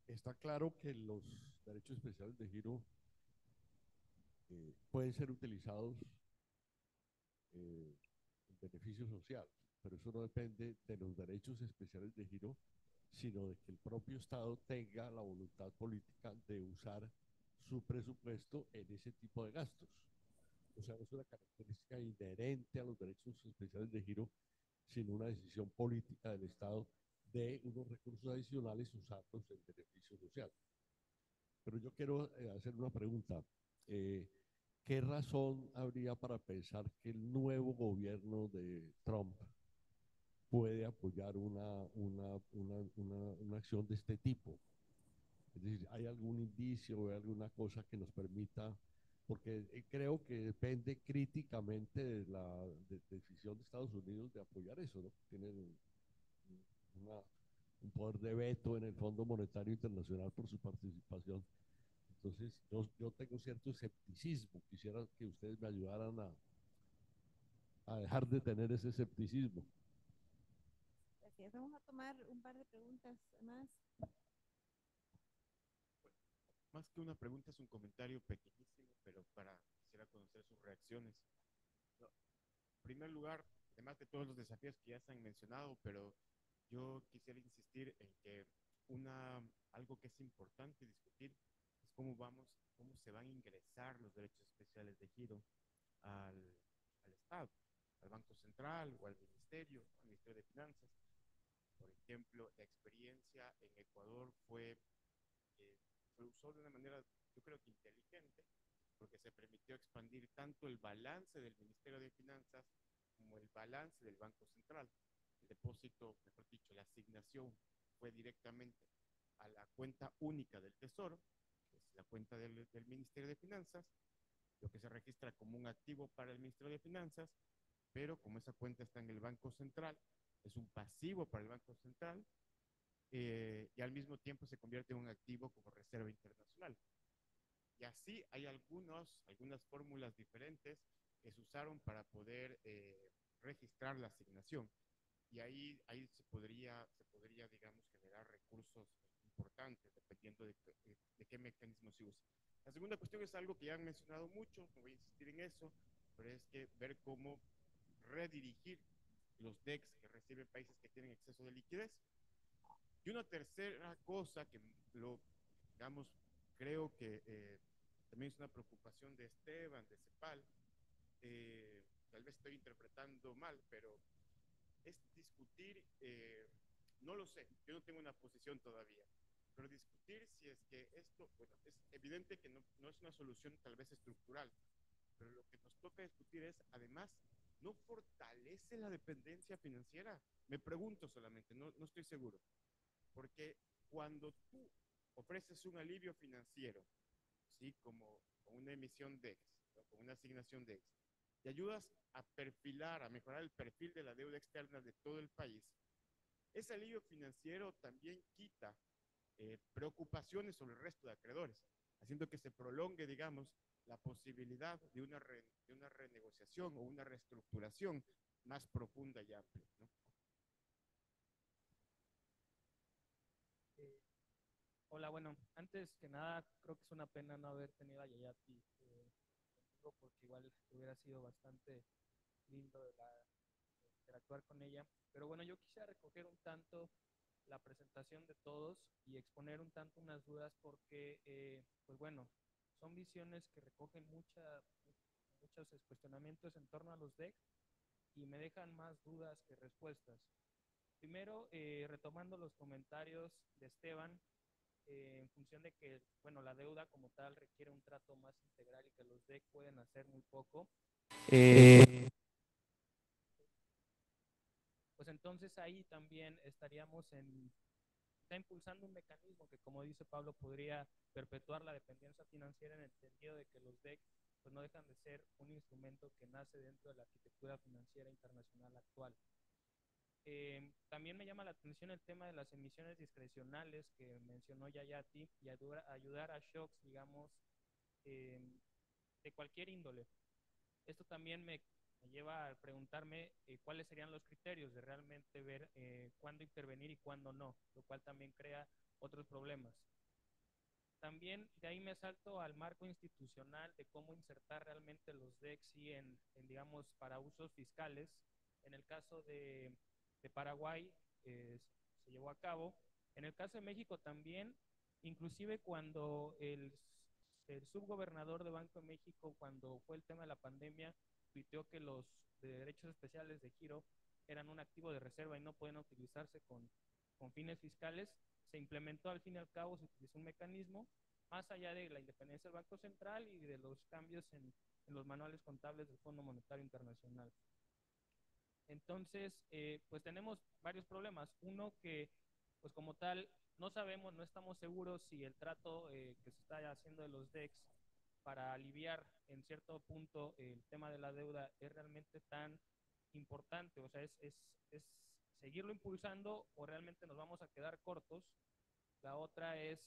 está claro que los derechos especiales de giro pueden ser utilizados en beneficio social, pero eso no depende de los derechos especiales de giro, sino de que el propio Estado tenga la voluntad política de usar su presupuesto en ese tipo de gastos. O sea, no es una característica inherente a los derechos especiales de giro, sino una decisión política del Estado de unos recursos adicionales usarlos en beneficio social. Pero yo quiero hacer una pregunta. ¿Qué razón habría para pensar que el nuevo gobierno de Trump puede apoyar una acción de este tipo? Es decir, ¿hay algún indicio o alguna cosa que nos permita, porque creo que depende críticamente de la decisión de Estados Unidos de apoyar eso, ¿no? Tienen una, un poder de veto en el Fondo Monetario Internacional por su participación. Entonces, yo tengo cierto escepticismo. Quisiera que ustedes me ayudaran a dejar de tener ese escepticismo. Gracias. Vamos a tomar un par de preguntas más. Más que una pregunta, es un comentario pequeñísimo, pero quisiera conocer sus reacciones. No, en primer lugar, además de todos los desafíos que ya se han mencionado, pero yo quisiera insistir en que algo que es importante discutir es cómo se van a ingresar los derechos especiales de giro al Estado, al Banco Central o al Ministerio de Finanzas. Por ejemplo, la experiencia en Ecuador se usó de una manera, yo creo que inteligente, porque se permitió expandir tanto el balance del Ministerio de Finanzas como el balance del Banco Central. El depósito, mejor dicho, la asignación fue directamente a la cuenta única del Tesoro, que es la cuenta del Ministerio de Finanzas, lo que se registra como un activo para el Ministerio de Finanzas, pero como esa cuenta está en el Banco Central, es un pasivo para el Banco Central, y al mismo tiempo se convierte en un activo como reserva internacional. Y así hay algunas fórmulas diferentes que se usaron para poder registrar la asignación. Y ahí digamos, generar recursos importantes, dependiendo de qué mecanismo se use. La segunda cuestión es algo que ya han mencionado mucho, no voy a insistir en eso, pero es que ver cómo redirigir los DEX que reciben países que tienen exceso de liquidez. Y una tercera cosa que digamos, creo que también es una preocupación de Esteban, de CEPAL, tal vez estoy interpretando mal, pero es discutir, no lo sé, yo no tengo una posición todavía, pero discutir si es que esto, bueno, es evidente que no es una solución tal vez estructural, pero lo que nos toca discutir es, además, ¿no fortalece la dependencia financiera? Me pregunto solamente, no estoy seguro. Porque cuando tú ofreces un alivio financiero, ¿sí? Como con una emisión DEX, o con una asignación DEX, y ayudas a perfilar, a mejorar el perfil de la deuda externa de todo el país, ese alivio financiero también quita preocupaciones sobre el resto de acreedores, haciendo que se prolongue, digamos, la posibilidad de una renegociación o una reestructuración más profunda y amplia, ¿no? Hola, bueno, antes que nada, creo que es una pena no haber tenido a Yayati contigo, porque igual hubiera sido bastante lindo interactuar con ella. Pero bueno, yo quisiera recoger un tanto la presentación de todos y exponer un tanto unas dudas porque, pues bueno, son visiones que recogen muchos cuestionamientos en torno a los DEC y me dejan más dudas que respuestas. Primero, retomando los comentarios de Esteban, en función de que, bueno, la deuda como tal requiere un trato más integral y que los DEC pueden hacer muy poco, pues entonces ahí también está impulsando un mecanismo que, como dice Pablo, podría perpetuar la dependencia financiera, en el sentido de que los DEC pues no dejan de ser un instrumento que nace dentro de la arquitectura financiera internacional actual. También me llama la atención el tema de las emisiones discrecionales que mencionó Yayati y ayudar a shocks, digamos, eh, de cualquier índole. Esto también me lleva a preguntarme cuáles serían los criterios de realmente ver cuándo intervenir y cuándo no, lo cual también crea otros problemas. También de ahí me salto al marco institucional de cómo insertar realmente los DEXI digamos, para usos fiscales. En el caso de Paraguay se llevó a cabo. En el caso de México también, inclusive cuando el subgobernador de Banco de México, cuando fue el tema de la pandemia, tuiteó que los derechos especiales de giro eran un activo de reserva y no pueden utilizarse con fines fiscales, se implementó al fin y al cabo, se utilizó un mecanismo más allá de la independencia del Banco Central y de los cambios en los manuales contables del Fondo Monetario Internacional. Entonces, pues tenemos varios problemas. Uno que, pues como tal, no sabemos, no estamos seguros si el trato que se está haciendo de los DEX para aliviar en cierto punto el tema de la deuda es realmente tan importante. O sea, es seguirlo impulsando o realmente nos vamos a quedar cortos. La otra es,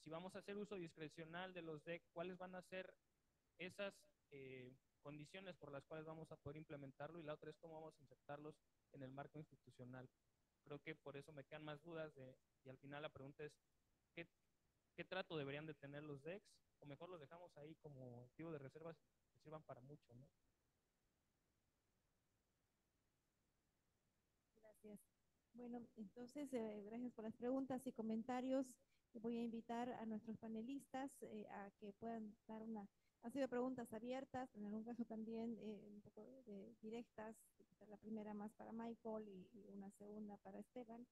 si vamos a hacer uso discrecional de los DEC, ¿cuáles van a ser esas condiciones por las cuales vamos a poder implementarlo? Y la otra es cómo vamos a insertarlos en el marco institucional. Creo que por eso me quedan más dudas y al final la pregunta es, ¿qué trato deberían de tener los DECs? O mejor los dejamos ahí como activo de reservas que sirvan para mucho, ¿no? Gracias. Bueno, entonces, gracias por las preguntas y comentarios. Voy a invitar a nuestros panelistas a que puedan dar una... Han sido preguntas abiertas, en algún caso también un poco directas, la primera más para Michael y una segunda para Esteban.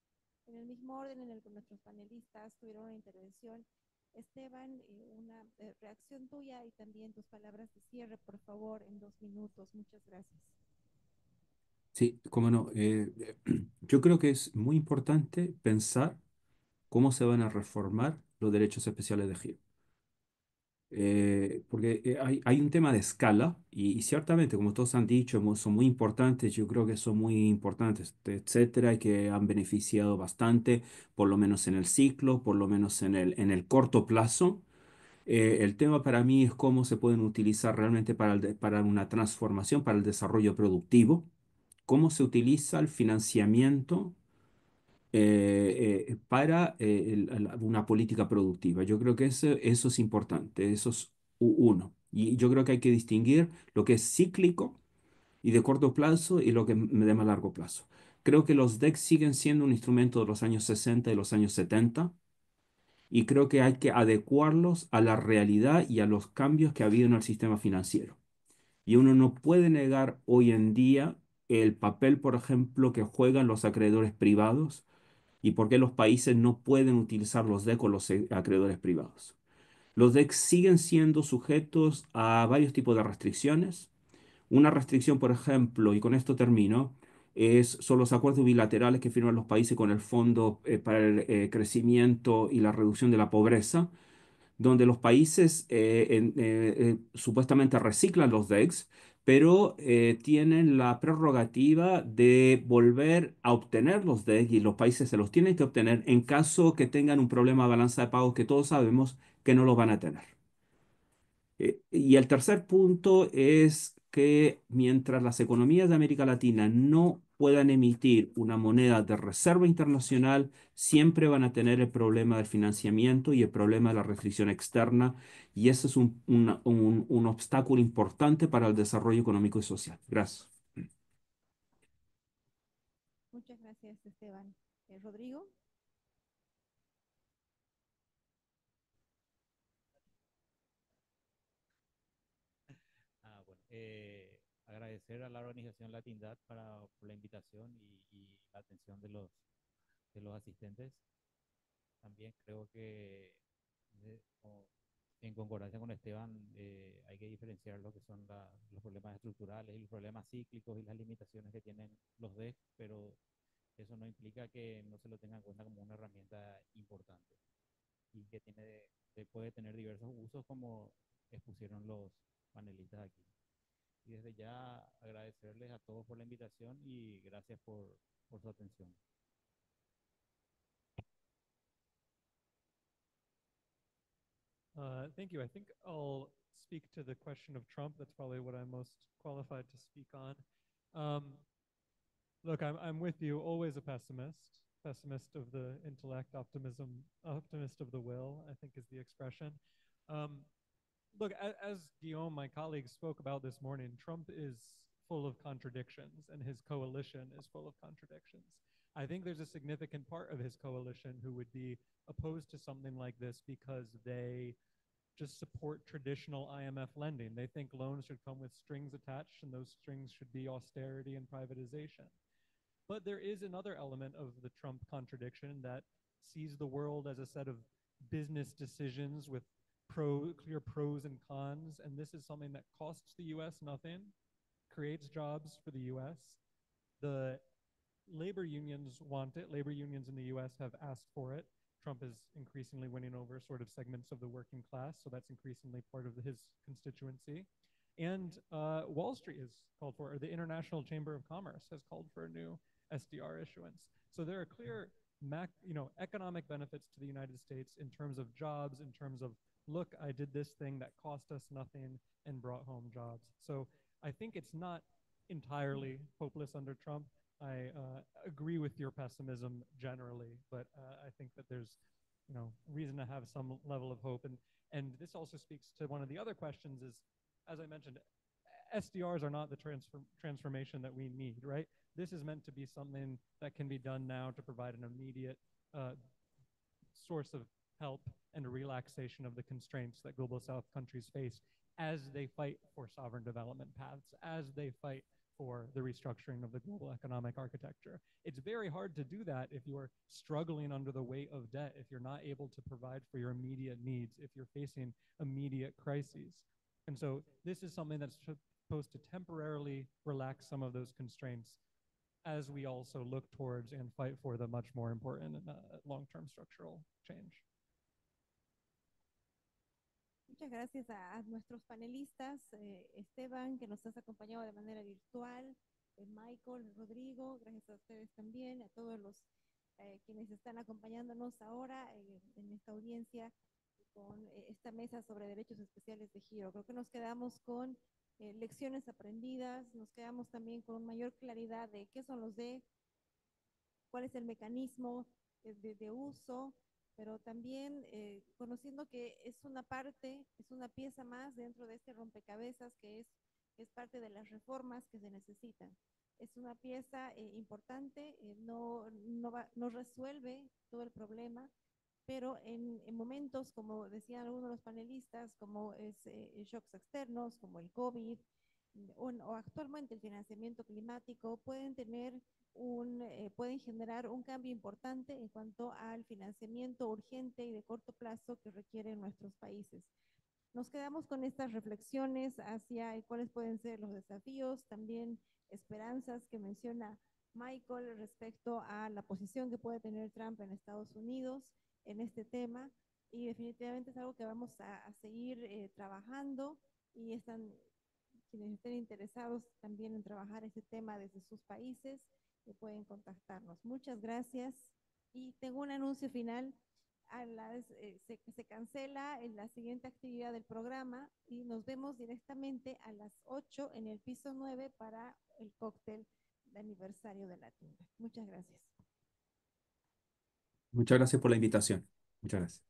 En el mismo orden en el que nuestros panelistas tuvieron una intervención. Esteban, una reacción tuya y también tus palabras de cierre, por favor, en 2 minutos. Muchas gracias. Sí, cómo no. Yo creo que es muy importante pensar cómo se van a reformar los derechos especiales de giro. Porque hay un tema de escala y ciertamente, como todos han dicho, son muy importantes, yo creo que son muy importantes, etcétera, y que han beneficiado bastante, por lo menos en el ciclo, por lo menos en el corto plazo. El tema para mí es cómo se pueden utilizar realmente para una transformación, para el desarrollo productivo, cómo se utiliza el financiamiento para una política productiva. Yo creo que eso es importante, eso es uno. Y yo creo que hay que distinguir lo que es cíclico y de corto plazo y lo que es de más largo plazo. Creo que los DEC siguen siendo un instrumento de los años 60 y los años 70 y creo que hay que adecuarlos a la realidad y a los cambios que ha habido en el sistema financiero. Y uno no puede negar hoy en día el papel, por ejemplo, que juegan los acreedores privados y por qué los países no pueden utilizar los DEC o los acreedores privados. Los DEC siguen siendo sujetos a varios tipos de restricciones. Una restricción, por ejemplo, y con esto termino, son los acuerdos bilaterales que firman los países con el Fondo para el Crecimiento y la Reducción de la Pobreza, donde los países supuestamente reciclan los DECs, pero tienen la prerrogativa de volver a obtener los DECs y los países se los tienen que obtener en caso que tengan un problema de balanza de pagos que todos sabemos que no lo van a tener. Y el tercer punto es que mientras las economías de América Latina no puedan emitir una moneda de reserva internacional, siempre van a tener el problema del financiamiento y el problema de la restricción externa, y ese es un obstáculo importante para el desarrollo económico y social. Gracias. Muchas gracias, Esteban. Rodrigo. Bueno, agradecer a la organización Latindad por la invitación y la atención de los asistentes. También creo que en concordancia con Esteban hay que diferenciar lo que son los problemas estructurales y los problemas cíclicos y las limitaciones que tienen los DEC, pero eso no implica que no se lo tenga en cuenta como una herramienta importante y que puede tener diversos usos como expusieron los panelistas aquí. Y desde ya agradecerles a todos por la invitación y gracias por su atención. Thank you. I think I'll speak to the question of Trump. That's probably what I'm most qualified to speak on. Look, I'm with you, always a pessimist of the intellect, optimist of the will, I think is the expression. Look, as Guillaume, my colleague, spoke about this morning, Trump is full of contradictions and his coalition is full of contradictions. I think there's a significant part of his coalition who would be opposed to something like this because they just support traditional IMF lending. They think loans should come with strings attached, and those strings should be austerity and privatization. But there is another element of the Trump contradiction that sees the world as a set of business decisions with clear pros and cons, and this is something that costs the US nothing, creates jobs for the US. The labor unions want it. Labor unions in the US have asked for it. Trump is increasingly winning over sort of segments of the working class, so that's increasingly part of his constituency. And Wall Street has called for, or the International Chamber of Commerce has called for a new SDR issuance. So there are clear economic benefits to the United States in terms of jobs, in terms of, look, I did this thing that cost us nothing and brought home jobs. So I think it's not entirely hopeless under Trump. I agree with your pessimism generally, but I think that there's reason to have some level of hope. And this also speaks to one of the other questions is, as I mentioned, SDRs are not the transformation that we need, right? This is meant to be something that can be done now to provide an immediate source of help and a relaxation of the constraints that global South countries face as they fight for sovereign development paths, as they fight for the restructuring of the global economic architecture. It's very hard to do that if you are struggling under the weight of debt, if you're not able to provide for your immediate needs, if you're facing immediate crises. And so this is something that's supposed to temporarily relax some of those constraints as we also look towards and fight for the much more important long-term structural change. Muchas gracias a nuestros panelistas, Esteban, que nos has acompañado de manera virtual, Michael, Rodrigo, gracias a ustedes también, a todos los quienes están acompañándonos ahora en esta audiencia con esta mesa sobre derechos especiales de giro. Creo que nos quedamos con lecciones aprendidas, nos quedamos también con mayor claridad de qué son los D, cuál es el mecanismo de uso, pero también conociendo que es una parte, es una pieza más dentro de este rompecabezas que es parte de las reformas que se necesitan. Es una pieza importante, no resuelve todo el problema, pero en momentos, como decían algunos de los panelistas, como shocks externos, como el COVID, o actualmente el financiamiento climático, pueden generar un cambio importante en cuanto al financiamiento urgente y de corto plazo que requieren nuestros países. Nos quedamos con estas reflexiones hacia cuáles pueden ser los desafíos, también esperanzas que menciona Michael respecto a la posición que puede tener Trump en Estados Unidos en este tema, y definitivamente es algo que vamos a seguir trabajando, y quienes estén interesados también en trabajar ese tema desde sus países, pueden contactarnos. Muchas gracias, y tengo un anuncio final. Se cancela la siguiente actividad del programa y nos vemos directamente a las 8 en el piso 9 para el cóctel de aniversario de la tienda. Muchas gracias. Muchas gracias por la invitación. Muchas gracias.